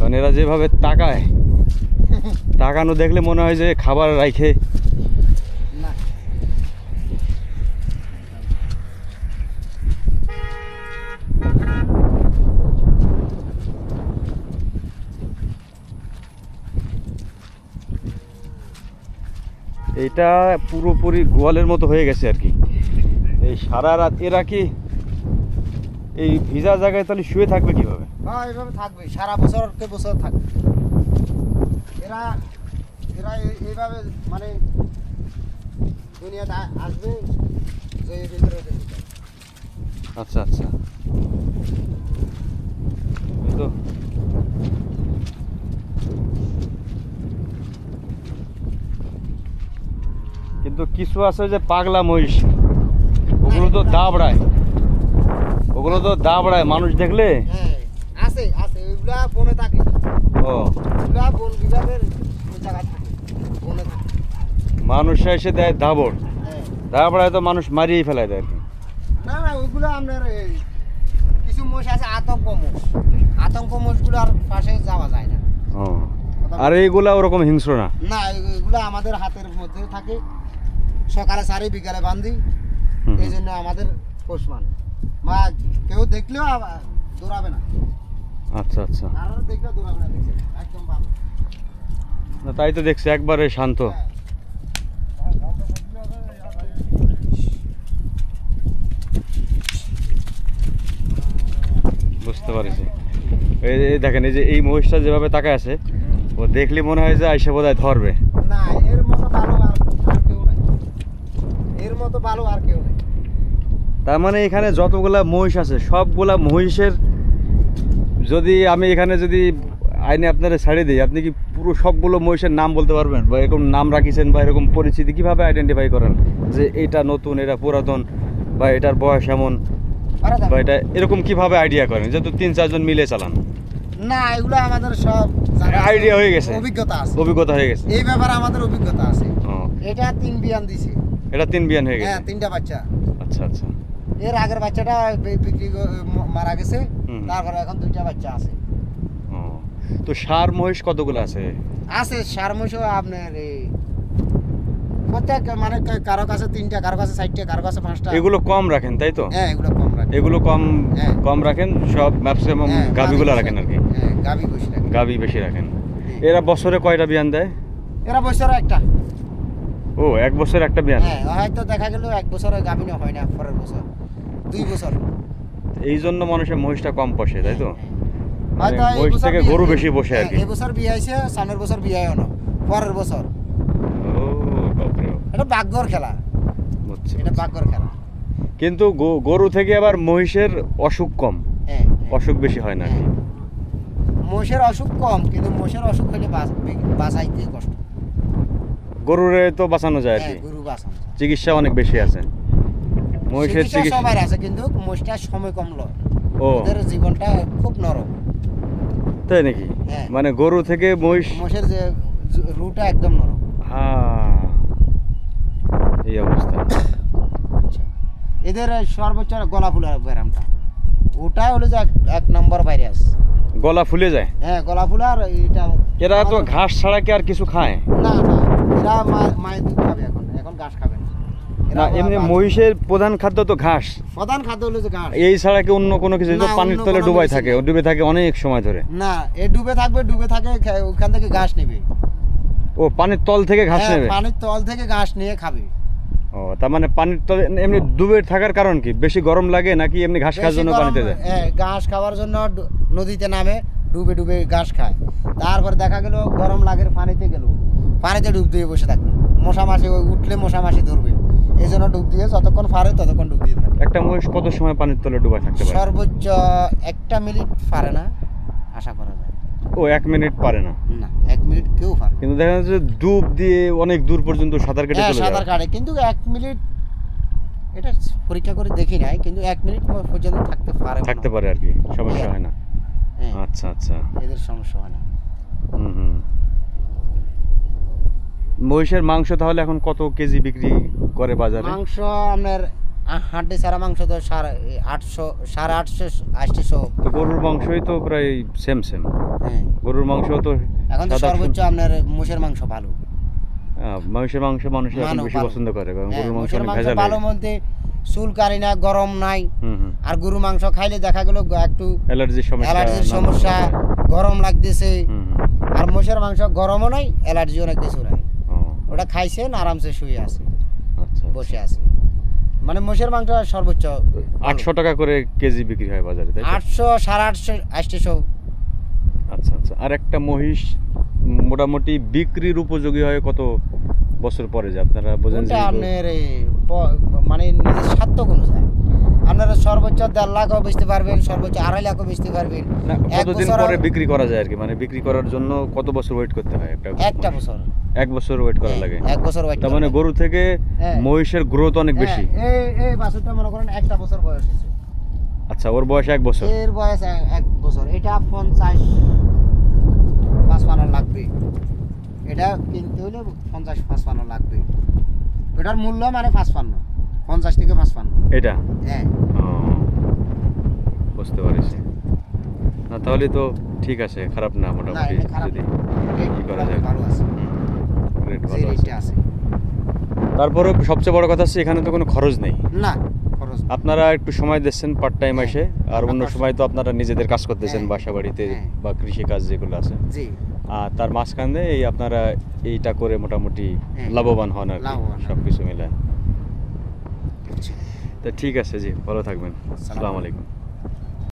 মানে এরা যেভাবে তাকায়, তাকানো দেখলে মনে হয় যে খাবার রাখে। না এইটা পুরোপুরি গোয়ালের মতো হয়ে গেছে আর কি। এই সারা রাত এরা কি এই ভিজা জায়গায় তাহলে শুয়ে থাকবে কিভাবে? হ্যাঁ এইভাবে থাকবে, সারা বছরকে বছর থাকবে এরা। এরা এইভাবে মানে দুনিয়াতে আসবে যে ভিতরে। আচ্ছা আচ্ছা, তো কিন্তু কিছু আছে যে পাগলা মহিষ, ওগুলো তো দাবড়ায়, ওগুলো তো দাবড়ায় মানুষ দেখলে। হ্যাঁ আছে আছে, ওইগুলা বনে থাকে। ও ওইগুলা বন বিভাগের ওই জায়গায় থাকে, বনে থাকে। মানুষরা এসে দেয় দাবড়, হ্যাঁ দাবড়ায় তো মানুষ মারিয়েই ফেলায় দেয় আর কি। না না, ওইগুলো আপনার কিছু মোষ আছে আতঙ্ক মোষ, আতঙ্ক মোষগুলো আর পাশে যাওয়া যায় না। ও আর এইগুলা ওরকম হিংস্র না? না, এগুলো আমাদের হাতের মধ্যে থাকে, সকালে সারি বিকালে বান্ধি, এই জন্য আমাদের পোষ মানে মা কেউ দেখলেও দৌড়াবে না। আচ্ছা আচ্ছা, আর দেখলেও দৌড়াবে না, দেখছে একদম ভালো। না তাই তো দেখছি, একবারে শান্ত। বুঝতে পারছি। এই দেখেন, এই যে এই মহিষটা যেভাবে তাকায় আছে, ও দেখলে মনে হয় যে আইসা বোধহয় ধরবে। না, এর মতো ভালো আর কেউ নাই, এর মতো ভালো আর কেউ নাই। তার মানে এখানে যতগুলা মহিষ আছে সবগুলা মহিষের, যদি আমি এখানে যদি আইনে আপনারা ছাড়িয়ে দিই, আপনি কি পুরো সবগুলো মহিষের নাম বলতে পারবেন, বা এরকম নাম রাখিছেন, বা এরকম পরিচিতি কিভাবে আইডেন্টিফাই করেন যে এটা নতুন, এটা পুরাতন, বা এটার বয়স এমন, বা এটা এরকম কিভাবে আইডিয়া করেন? যেহেতু 3-4 জন মিলে চালান। না, এগুলো আমাদের সব আইডিয়া হয়ে গেছে, অভিজ্ঞতা আছে, অভিজ্ঞতা হয়ে গেছে এই ব্যাপারে আমাদের অভিজ্ঞতা আছে। ও এটা 3 বিয়ান দিছে, এটা 3 বিয়ান হয়ে গেছে? হ্যাঁ 3টা বাচ্চা। আচ্ছা আচ্ছা, এর আগের বাচ্চাটা বিক্রি মারা গেছে, তারপরে এখন 2টা বাচ্চা আছে। ও তো ষাঁড় মহিষ কতগুলো আছে? আছে ষাঁড় মহিষও আপনার প্রত্যেক মানে কারো কাছে 3টা, কারো কাছে 4টা, কারো কাছে 5টা। এগুলো কম রাখেন তাই তো? হ্যাঁ এগুলো কম রাখেন, এগুলো কম হ্যাঁ। কম রাখেন, সব ম্যাক্সিমাম গাবিগুলো রাখেন আর কি? হ্যাঁ গাবি বেশি রাখেন। গাবি বেশি রাখেন। এরা বছরে কয়টা বিয়ান দেয়? এরা বছরে একটা। ও 1 বছরে একটা বিয়ান? হ্যাঁ হয়তো দেখা গেল 1 বছরে গাবিনো হয় না, পরের বছর 2 বছর। এই জন্য মানুষের মহিষটা কম পোষে তাই তো? হয়তো এই মহিষ বছর থেকে গরু বেশি বসে আর কি? এই বছর বিয়ে হইছে, সামনের বছর বিয়ে হয় না, পরের বছর। ও বাপরে, এটা ভাগ্যর খেলা, বুঝছি। এটা ভাগ্যর খেলা। কিন্তু গরু থেকে আবার মহিষের অসুখ কম, হ্যাঁ অসুখ বেশি হয় না আর কি? মোষের অসুখ কম, কিন্তু মোষের অসুখ হলে বাঁচাইতে কষ্ট। গরুরে তো বাঁচানো যায় আর কি, গরু বাঁচানো চিকিৎসা অনেক বেশি আছে। মহিষের চিকিৎসা সবার আছে, কিন্তু মোষটা সময় কম লয়, ও ওদের জীবনটা খুব নরম। তাই নাকি? হ্যাঁ। মানে গরু থেকে মোষের যে রুটা একদম নরম। হ্যাঁ, এই অবস্থা। এদের সর্বোচ্চ গলা ফুলার ব্যায়ামটা, ওটা হলো যে 1 নম্বর ভাইরাস। গলা ফুলে যায়? হ্যাঁ গলা ফুলার এটা। এরা তো ঘাস ছাড়া কি আর কিছু খায়? না না, এরা মায়ের দুধ খাবে, এখন ঘাস খাবে না। না, এমনি মহিষের প্রধান খাদ্য তো ঘাস। প্রধান খাদ্য হলো যে ঘাস, এই ছাড়া কি অন্য কোনো কিছু? তো পানির তলে ডুবাই থাকে, ডুবে থাকে অনেক সময় ধরে। না এ ডুবে থাকবে, ডুবে থাকে, ওখান থেকে ঘাস নেবে। ও পানির তল থেকে ঘাস নেবে? পানির তল থেকে ঘাস নিয়ে খাবে। ও তার মানে পানির তলে এমনি ডুবে থাকার কারণ কি? বেশি গরম লাগে নাকি এমনি ঘাস খাওয়ার জন্য পানিতে যায়? হ্যাঁ ঘাস খাওয়ার জন্য নদীতে নামে, ডুবে ডুবে ঘাস খায়। তারপর দেখা গেল গরম লাগে, পানিতে গেল, পানিতে ডুব দিয়ে বসে থাকবে, মশা মাছি উঠলে মশা মাছি ধরবে, এই জন্য ডুব দিয়ে যতক্ষণ পারে ততক্ষণ ডুব দিয়ে থাকে। একটা মহিষ কত সময় পানির তলে ডুবাই থাকতে পারে? সর্বোচ্চ 1টা মিনিট পারে না, আশা করা যায়। ও 1 মিনিট পারে না? না 1 মিনিট কেউ পারে। কিন্তু দেখা যাচ্ছে ডুব দিয়ে অনেক দূর পর্যন্ত সাঁতার কেটে চলে যায়। সাঁতার কাটে, কিন্তু 1 মিনিট এটা পরীক্ষা করে দেখি নাই, কিন্তু 1 মিনিট পর্যন্ত থাকতে পারে আর কি, সমস্যা হয় না। হ্যাঁ আচ্ছা আচ্ছা, এদের সমস্যা হয় না। হুম। মহিষের মাংস তাহলে এখন কত কেজি বিক্রি করে বাজারে? মাংস আপনার হাড্ডি ছাড়া মাংস তো 850 850 তো গরুর মাংসই তো প্রায় সেম সেম। হ্যাঁ গরুর মাংস তো এখন তো 700 সর্বোচ্চ আপনার মোষের মাংস ভালো। মহিষের মাংস মানুষ এখন মানব বেশি ভালো। পছন্দ করে, কারণ হ্যাঁ, গরুর মাংস মোষের অনেক মাংস ভেজাল ভালো হয়। বলতে চুলকানি না, গরম নাই। হুম হুম। আর গরু মাংস খাইলে দেখা গেল একটু অ্যালার্জির সমস্যা, অ্যালার্জির নানা সমস্যা, রকমের। গরম লাগতেছে। হুম হুম। আর মোষের মাংস গরমও নাই, অ্যালার্জিও নাই, কিছু নাই। ও, ওটা খাইছেন আরামসে শুয়ে আছে, আচ্ছা বসে আছে। মানে মোষের মাংস সর্বোচ্চ 800 টাকা করে কেজি বিক্রি হয় বাজারে, তাই তো? 800 850 800। আচ্ছা আচ্ছা। আর একটা মহিষ মোটামুটি বিক্রির উপযোগী হয় কত বছর পরে, যে আপনারা বোঝেন যে ওটা আপনার মানে নিজের স্বার্থ অনুযায়ী আপনারা সর্বোচ্চ 1.5 লাখও বেচতে পারবেন, সর্বোচ্চ 2.5 লাখও বেচতে পারবেন। না, এক কতদিন বছর পরে বিক্রি করা যায় আর কি, মানে বিক্রি করার জন্য কত বছর ওয়েট করতে হয় একটা বছর। 1 বছর ওয়েট করা লাগে। 1 বছর ওয়েট। তার মানে গরু থেকে হ্যাঁ। মহিষের গ্রোথ অনেক বেশি। এই বাছুরটা মনে করেন 1 বছর বয়স হয়েছে, আচ্ছা, ওর বয়স 1 বছর। এর বয়স 1 বছর। এটা 50-55 লাগবে, এটা কিনতে হলে 50-55 লাগবে। এটার মূল্য মানে 50 থেকে 55। এটা হ্যাঁ ও, বুঝতে পারছি। না তাহলে তো ঠিক আছে, খারাপ না না, মোটামুটি। এটা খারাপ যদি না। রেট কি করা যায়? ভালো আছে, রেট যে ভালো আছে। রেটটা আছে। তারপরে সবচেয়ে বড় কথা হচ্ছে এখানে তো কোনো খরচ নেই। না খরচ না। আপনারা একটু সময় দিচ্ছেন পার্ট টাইম হ্যাঁ, এসে, আর অন্য আমরা সময় তো আপনারা নিজেদের কাজ করতেছেন, হ্যাঁ, বাসা বাড়িতে হ্যাঁ। বা কৃষি কাজ যেগুলো আছে। জি আর তার মাঝখানে এই আপনারা এইটা করে মোটামুটি হ্যাঁ, লাভবান হন আর কি, লাভবান হন। সব কিছু মিলে। জি। তো ঠিক আছে জি, ভালো থাকবেন। আসসালামু আসসালামু আলাইকুম।